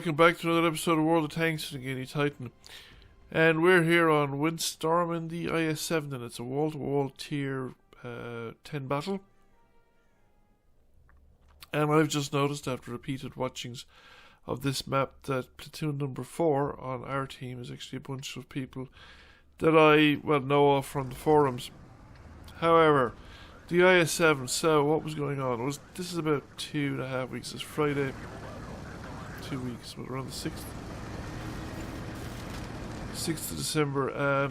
welcome back to another episode of World of Tanks and Guinea Titan. And we're here on Windstorm in the IS-7, and it's a wall-to-wall tier 10 battle. And I've just noticed after repeated watchings of this map that platoon number 4 on our team is actually a bunch of people that I, know of from the forums. However, the IS-7, so what was going on? This is about 2.5 weeks. It's Friday. 2 weeks, but around the 6th of December. The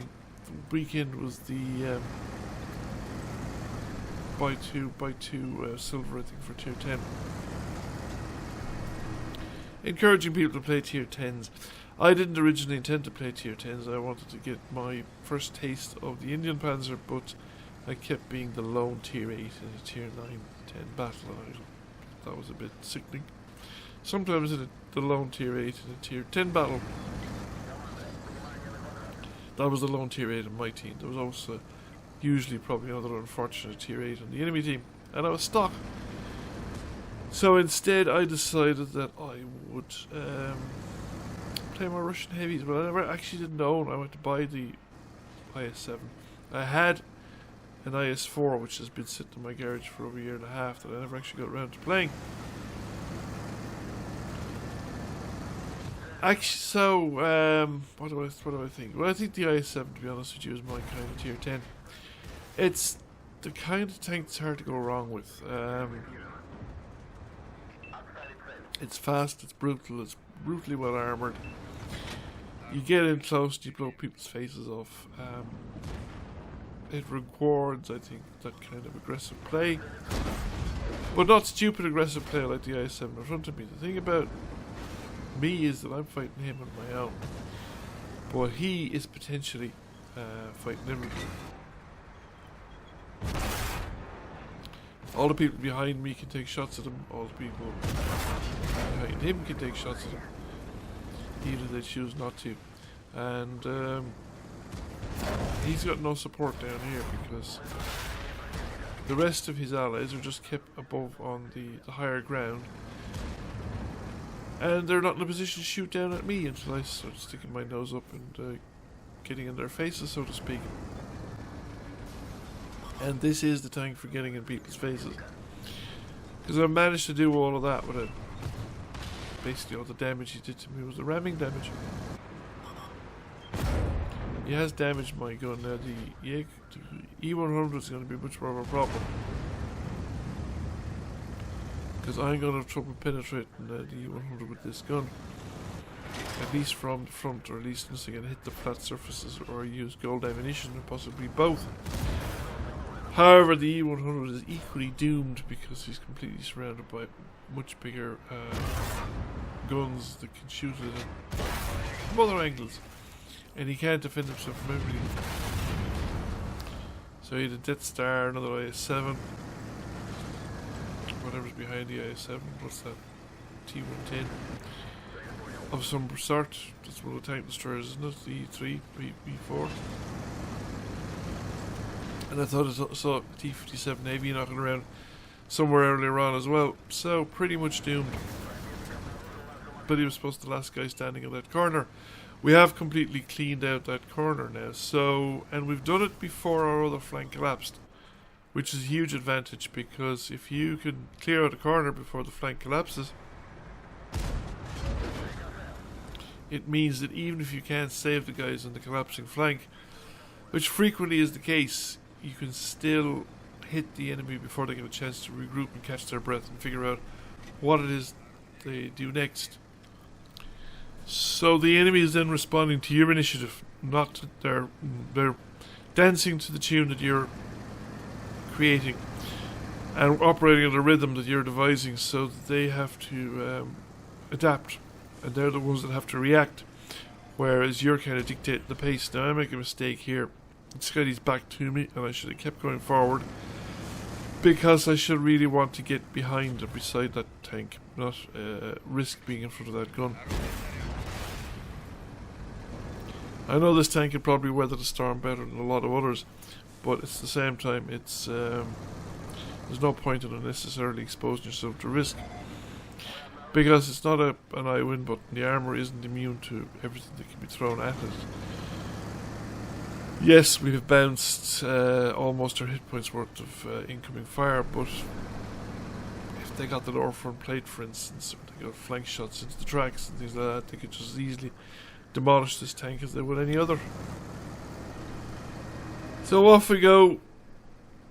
weekend was the buy two silver, I think, for tier 10. Encouraging people to play tier 10s. I didn't originally intend to play tier 10s. I wanted to get my first taste of the Indian Panzer, but I kept being the lone tier 8 in a tier 9-10 battle, and that was a bit sickening. Sometimes in the lone tier 8 in a tier 10 battle. That was the lone tier 8 on my team. There was also usually probably another unfortunate tier 8 on the enemy team. And I was stuck. So instead I decided that I would play my Russian heavies. But I never actually didn't own. I went to buy the IS-7. I had an IS-4 which has been sitting in my garage for over a year and a half that I never actually got around to playing. Actually, so, what do I think? Well, I think the IS-7, to be honest with you, is my kind of tier 10. It's the kind of tank that's hard to go wrong with. It's fast, it's brutal, it's brutally well armoured. You get in close, you blow people's faces off. It rewards, I think, that kind of aggressive play. But not stupid aggressive play like the IS-7 in front of me. The thing about me is that I'm fighting him on my own, but he is potentially fighting everybody. All the people behind me can take shots at him, all the people behind him can take shots at him, even if they choose not to. And he's got no support down here because the rest of his allies are just kept above on the higher ground. And they're not in a position to shoot down at me until I start sticking my nose up and getting in their faces, so to speak. And this is the tank for getting in people's faces. Because I managed to do all of that without... Basically all the damage he did to me was the ramming damage. He has damaged my gun. Now the E100 is going to be much more of a problem. Because I'm going to have trouble penetrating the E100 with this gun. At least from the front, or at least unless I can hit the flat surfaces or use gold ammunition, or possibly both. However, the E100 is equally doomed because he's completely surrounded by much bigger guns that can shoot at him from other angles. And he can't defend himself from everything. So he had a Death Star, another IS-7. Whatever's behind the IS-7, what's that? T-110 of some sort. That's one of the tank destroyers, isn't it? The E3, B4. And I thought I saw T-57 Navy knocking around somewhere earlier on as well. So pretty much doomed. But he was supposed to be the last guy standing in that corner. We have completely cleaned out that corner now. So, and we've done it before our other flank collapsed. Which is a huge advantage, because if you can clear out a corner before the flank collapses, it means that even if you can't save the guys on the collapsing flank, which frequently is the case, you can still hit the enemy before they get a chance to regroup and catch their breath and figure out what it is they do next. So the enemy is then responding to your initiative, not to they're dancing to the tune that you're creating and operating at a rhythm that you're devising, so that they have to adapt, and they're the ones that have to react, whereas you're kind of dictating the pace. Now I make a mistake here. Scotty's back to me and I should have kept going forward, because I should really want to get behind or beside that tank, not risk being in front of that gun. I know this tank could probably weather the storm better than a lot of others, but at the same time, it's there's no point in unnecessarily exposing yourself to risk. because it's not an I win button. The armour isn't immune to everything that can be thrown at it. Yes, we have bounced almost our hit points worth of incoming fire, but if they got the lower front plate, for instance, or they got flank shots into the tracks and things like that, they could just as easily demolish this tank as they would any other. So off we go,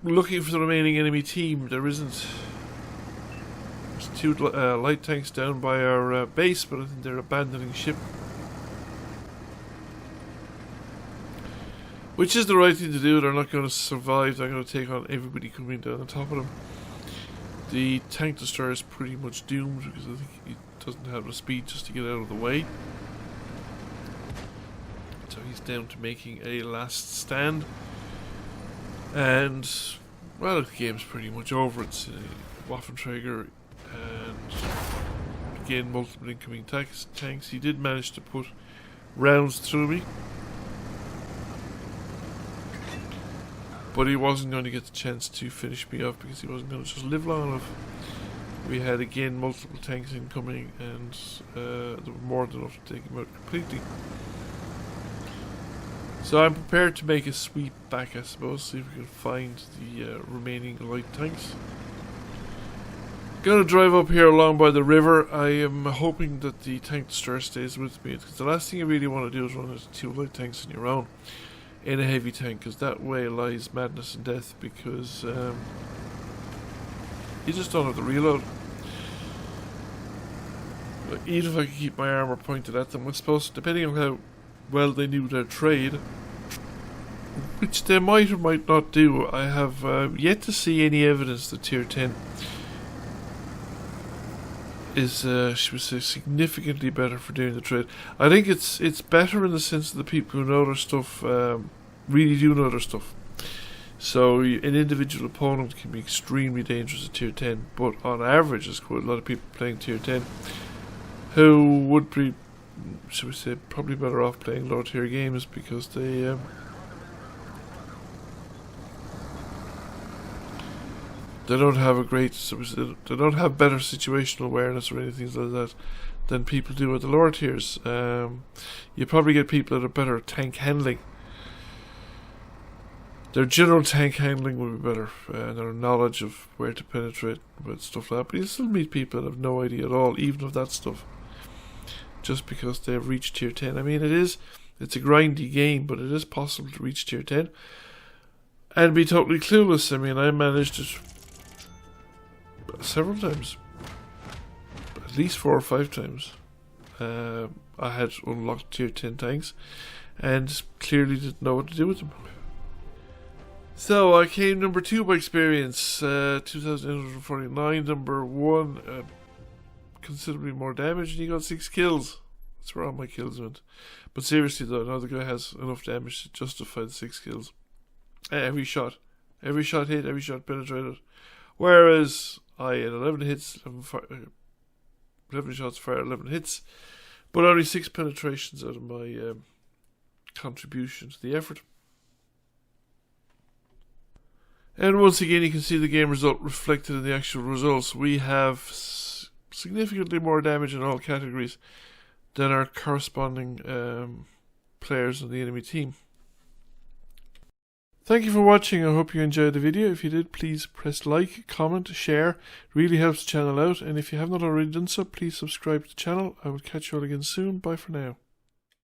looking for the remaining enemy team. There isn't. There's 2 light tanks down by our base, but I think they're abandoning ship. Which is the right thing to do. They're not going to survive. They're going to take on everybody coming down on top of them. The tank destroyer is pretty much doomed because I think he doesn't have the speed just to get out of the way. So he's down to making a last stand. And, well, the game's pretty much over. It's Waffenträger and again multiple incoming tanks. He did manage to put rounds through me, but he wasn't going to get the chance to finish me off because he wasn't going to just live long enough. We had again multiple tanks incoming, and there were more than enough to take him out completely. So I'm prepared to make a sweep back, I suppose, see if we can find the remaining light tanks. Gonna drive up here along by the river. I am hoping that the tank destroyer stays with me, because the last thing you really want to do is run into 2 light tanks on your own in a heavy tank, because that way lies madness and death, because you just don't have the reload. But even if I could keep my armour pointed at them, I suppose, depending on how well they knew their trade, which they might or might not do, I have yet to see any evidence that tier 10 is, should we say, significantly better for doing the trade. I think it's better in the sense that the people who know their stuff really do know their stuff. So an individual opponent can be extremely dangerous at tier 10, but on average there's quite a lot of people playing tier 10 who would be, should we say, probably better off playing low tier games, because they don't have a great, they don't have better situational awareness or anything like that than people do at the lower tiers. You probably get people that are better at tank handling. Their general tank handling will be better, their knowledge of where to penetrate with stuff like that. But you still meet people that have no idea at all, even of that stuff, just because they've reached tier 10. I mean, it's a grindy game, but it is possible to reach tier 10 and be totally clueless. I mean, I managed it several times, at least 4 or 5 times. I had unlocked tier 10 tanks and clearly didn't know what to do with them. So I came number 2 by experience, 2,849. Number 1, considerably more damage, and he got 6 kills. That's where all my kills went. But seriously though, now the guy has enough damage to justify the 6 kills. Every shot hit, every shot penetrated. Whereas I had 11 hits, 11 shots fired, 11 hits, but only 6 penetrations out of my contribution to the effort. And once again, you can see the game result reflected in the actual results. We have significantly more damage in all categories than our corresponding players on the enemy team. Thank you for watching. I hope you enjoyed the video. If you did, please press like, comment, share. It really helps the channel out. And if you have not already done so, please subscribe to the channel. I will catch you all again soon. Bye for now.